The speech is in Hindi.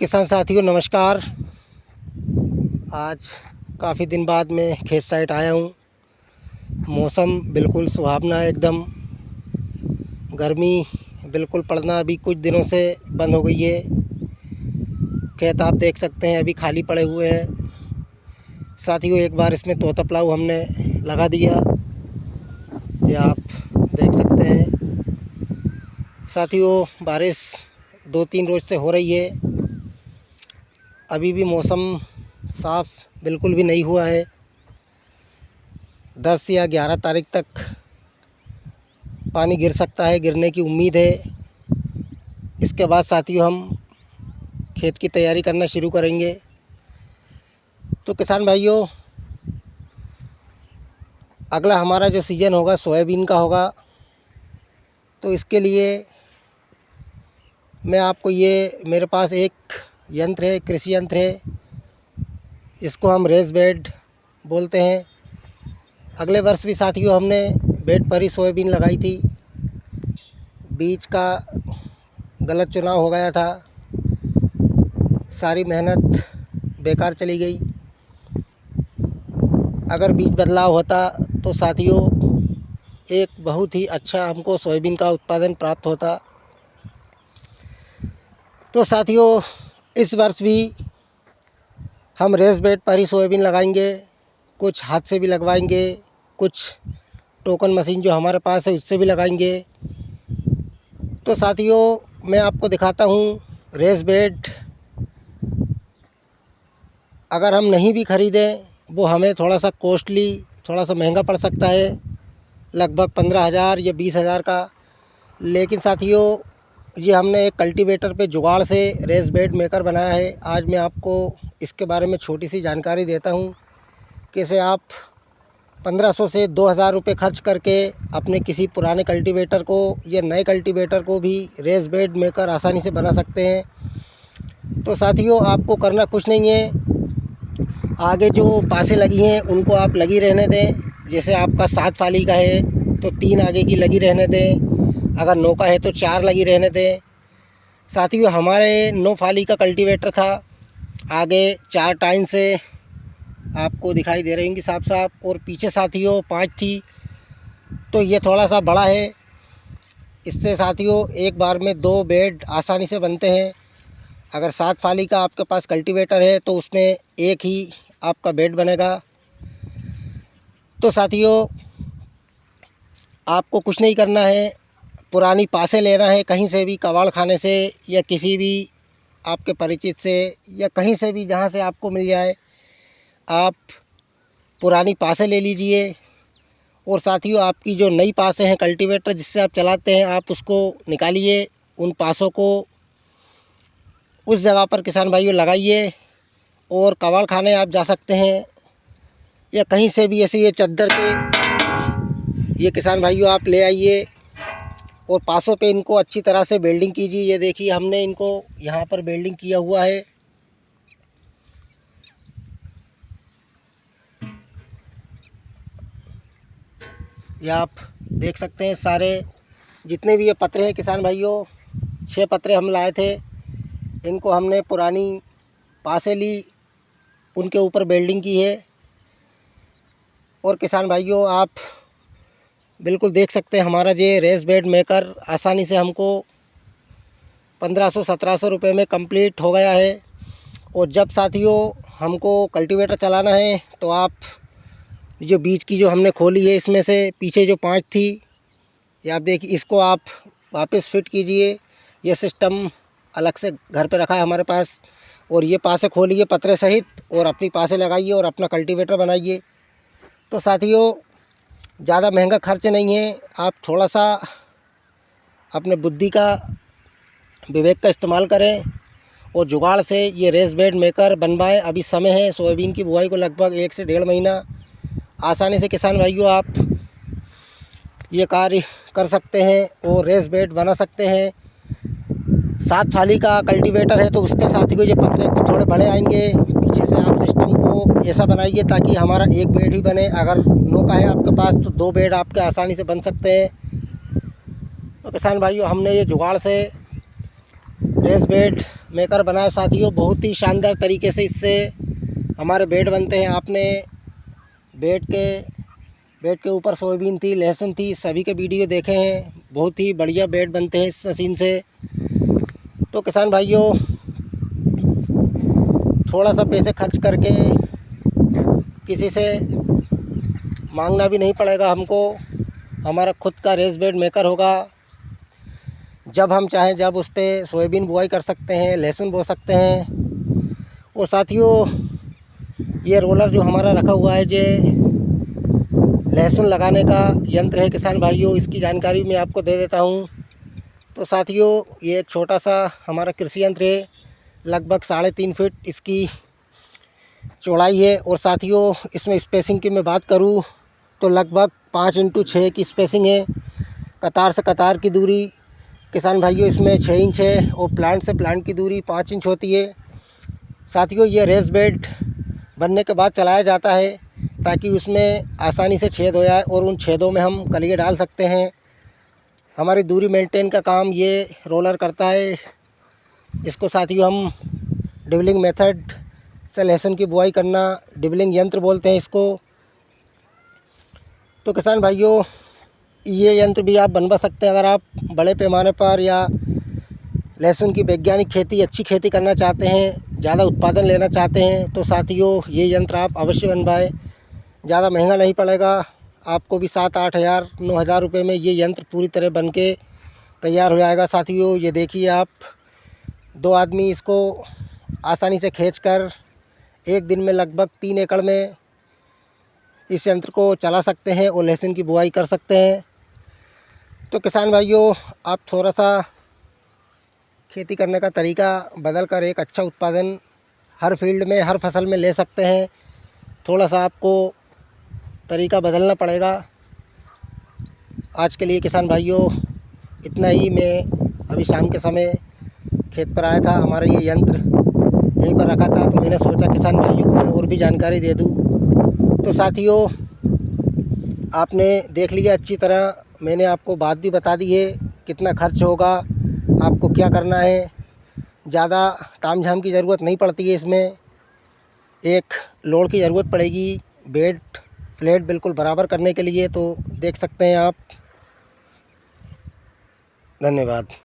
किसान साथियों नमस्कार। आज काफ़ी दिन बाद मैं खेत साइड आया हूँ। मौसम बिल्कुल सुहावना है एकदम। गर्मी बिल्कुल पड़ना अभी कुछ दिनों से बंद हो गई है। खेत आप देख सकते हैं अभी खाली पड़े हुए हैं। साथियों एक बार इसमें तोता पलाऊ हमने लगा दिया, ये आप देख सकते हैं। साथियों बारिश 2-3 रोज़ से हो रही है। अभी भी मौसम साफ़ बिल्कुल भी नहीं हुआ है। 10 या 11 तारीख तक पानी गिर सकता है, गिरने की उम्मीद है। इसके बाद साथियों हम खेत की तैयारी करना शुरू करेंगे। तो किसान भाइयों, अगला हमारा जो सीज़न होगा सोयाबीन का होगा। तो इसके लिए मैं आपको मेरे पास एक यंत्र है, कृषि यंत्र है, इसको हम रेस बेड बोलते हैं। अगले वर्ष भी साथियों हमने बेड पर ही सोयाबीन लगाई थी। बीज का गलत चुनाव हो गया था, सारी मेहनत बेकार चली गई। अगर बीज बदलाव होता तो साथियों एक बहुत ही अच्छा हमको सोयाबीन का उत्पादन प्राप्त होता। तो साथियों इस वर्ष भी हम रेस बेड पर ही सोयाबीन लगाएंगे। कुछ हाथ से भी लगवाएंगे, कुछ टोकन मशीन जो हमारे पास है उससे भी लगाएंगे। तो साथियों मैं आपको दिखाता हूँ रेस बेड। अगर हम नहीं भी ख़रीदें, वो हमें थोड़ा सा कॉस्टली, थोड़ा सा महंगा पड़ सकता है, लगभग 15,000 या 20,000 का। लेकिन साथियों ये हमने एक कल्टीवेटर पे जुगाड़ से रेस बेड मेकर बनाया है। आज मैं आपको इसके बारे में छोटी सी जानकारी देता हूँ। कैसे आप 1500 से 2,000 रुपये खर्च करके अपने किसी पुराने कल्टीवेटर को या नए कल्टीवेटर को भी रेस बेड मेकर आसानी से बना सकते हैं। तो साथियों आपको करना कुछ नहीं है, आगे जो पासें लगी हैं उनको आप लगी रहने दें। जैसे आपका 7 फाली का है तो 3 आगे की लगी रहने दें, अगर 9 का है तो 4 लगी रहने दें। साथियों हमारे 9 फाली का कल्टीवेटर था, आगे 4 टाइन से आपको दिखाई दे रही होंगी साफ साफ, और पीछे साथियों 5 थी। तो ये थोड़ा सा बड़ा है। इससे साथियों एक बार में 2 बेड आसानी से बनते हैं। अगर 7 फाली का आपके पास कल्टीवेटर है तो उसमें एक ही आपका बेड बनेगा। तो साथियों आपको कुछ नहीं करना है, पुरानी पासे लेना है कहीं से भी, कबाड़ खाने से या किसी भी आपके परिचित से या कहीं से भी, जहाँ से आपको मिल जाए आप पुरानी पासे ले लीजिए। और साथियों आपकी जो नई पासे हैं कल्टीवेटर जिससे आप चलाते हैं, आप उसको निकालिए, उन पासों को उस जगह पर किसान भाइयों लगाइए। और कबाड़ खाने आप जा सकते हैं या कहीं से भी ऐसे ये चद्दर पे ये किसान भाइयों आप ले आइए और पासों पे इनको अच्छी तरह से वेल्डिंग कीजिए। ये देखिए हमने इनको यहाँ पर वेल्डिंग किया हुआ है। ये आप देख सकते हैं सारे जितने भी ये पत्रे हैं किसान भाइयों, 6 पत्रे हम लाए थे। इनको हमने पुरानी पासे ली, उनके ऊपर वेल्डिंग की है। और किसान भाइयों आप बिल्कुल देख सकते हैं हमारा ये रेस बेड मेकर आसानी से हमको 1500-1700 रुपये में कंप्लीट हो गया है। और जब साथियों हमको कल्टीवेटर चलाना है तो आप जो बीच की जो हमने खोली है इसमें से पीछे जो 5 थी, ये आप देखिए, इसको आप वापस फिट कीजिए। ये सिस्टम अलग से घर पे रखा है हमारे पास। और ये पासे खोलिए पतरे सहित और अपनी पासे लगाइए और अपना कल्टीवेटर बनाइए। तो साथियों ज़्यादा महंगा खर्च नहीं है, आप थोड़ा सा अपने बुद्धि का, विवेक का इस्तेमाल करें और जुगाड़ से ये रेस बेड मेकर बनवाएं। अभी समय है, सोयाबीन की बुआई को लगभग 1 से 1.5 महीना। आसानी से किसान भाइयों आप ये कार्य कर सकते हैं और रेस बेड बना सकते हैं। 7 फाली का कल्टीवेटर है तो उस पर साथियों ये पतरे कुछ थोड़े बड़े आएंगे। पीछे से आप सिस्टम को ऐसा बनाइए ताकि हमारा एक बेड ही बने। अगर 9 का है आपके पास तो 2 बेड आपके आसानी से बन सकते हैं। तो किसान भाइयों हमने ये जुगाड़ से रेस बेड मेकर बना है साथियों। बहुत ही शानदार तरीके से इससे हमारे बेड बनते हैं। आपने बेड के ऊपर सोयाबीन थी, लहसुन थी, सभी के वीडियो देखे हैं। बहुत ही बढ़िया बेड बनते हैं इस मशीन से। तो किसान भाइयों, थोड़ा सा पैसे खर्च करके किसी से मांगना भी नहीं पड़ेगा हमको। हमारा खुद का रेस बेड मेकर होगा। जब हम चाहें जब उस पर सोयाबीन बुआई कर सकते हैं, लहसुन बो सकते हैं। और साथियों, ये रोलर जो हमारा रखा हुआ है, ये लहसुन लगाने का यंत्र है किसान भाइयों। इसकी जानकारी मैं आपको दे देता हूँ। तो साथियों, ये एक छोटा सा हमारा कृषि यंत्र है। लगभग 3.5 फीट इसकी चौड़ाई है। और साथियों, इसमें स्पेसिंग की मैं बात करूँ तो लगभग 5x6 की स्पेसिंग है। कतार से कतार की दूरी किसान भाइयों इसमें 6 इंच है। और प्लांट से प्लांट की दूरी 5 इंच होती है। साथियों, ये रेस बेड बनने के बाद चलाया जाता है ताकि उसमें आसानी से छेद हो जाए और उन छेदों में हम कलिए डाल सकते हैं। हमारी दूरी मेंटेन का काम ये रोलर करता है। इसको साथियों हम डिबलिंग मेथड से लहसुन की बुआई करना, डिबलिंग यंत्र बोलते हैं इसको। तो किसान भाइयों, ये यंत्र भी आप बनवा सकते हैं अगर आप बड़े पैमाने पर या लहसुन की वैज्ञानिक खेती, अच्छी खेती करना चाहते हैं, ज़्यादा उत्पादन लेना चाहते हैं। तो साथियों, ये यंत्र आप अवश्य बनवाएं। ज़्यादा महंगा नहीं पड़ेगा आपको भी। 7-8 हज़ार 9 हज़ार रुपये में ये यंत्र पूरी तरह बन के तैयार हो जाएगा। साथियों, ये देखिए आप, 2 आदमी इसको आसानी से खींचकर एक दिन में लगभग 3 एकड़ में इस यंत्र को चला सकते हैं और लहसुन की बुआई कर सकते हैं। तो किसान भाइयों, आप थोड़ा सा खेती करने का तरीका बदल कर एक अच्छा उत्पादन हर फील्ड में, हर फसल में ले सकते हैं। थोड़ा सा आपको तरीका बदलना पड़ेगा। आज के लिए किसान भाइयों इतना ही। मैं अभी शाम के समय खेत पर आया था, हमारा ये यंत्र यहीं पर रखा था, तो मैंने सोचा किसान भाइयों को मैं और भी जानकारी दे दूँ। तो साथियों, आपने देख लिया अच्छी तरह। मैंने आपको बात भी बता दी है कितना खर्च होगा, आपको क्या करना है। ज़्यादा तामझाम की ज़रूरत नहीं पड़ती है इसमें। एक लोड की ज़रूरत पड़ेगी बेड फ्लैट बिल्कुल बराबर करने के लिए। तो देख सकते हैं आप। धन्यवाद।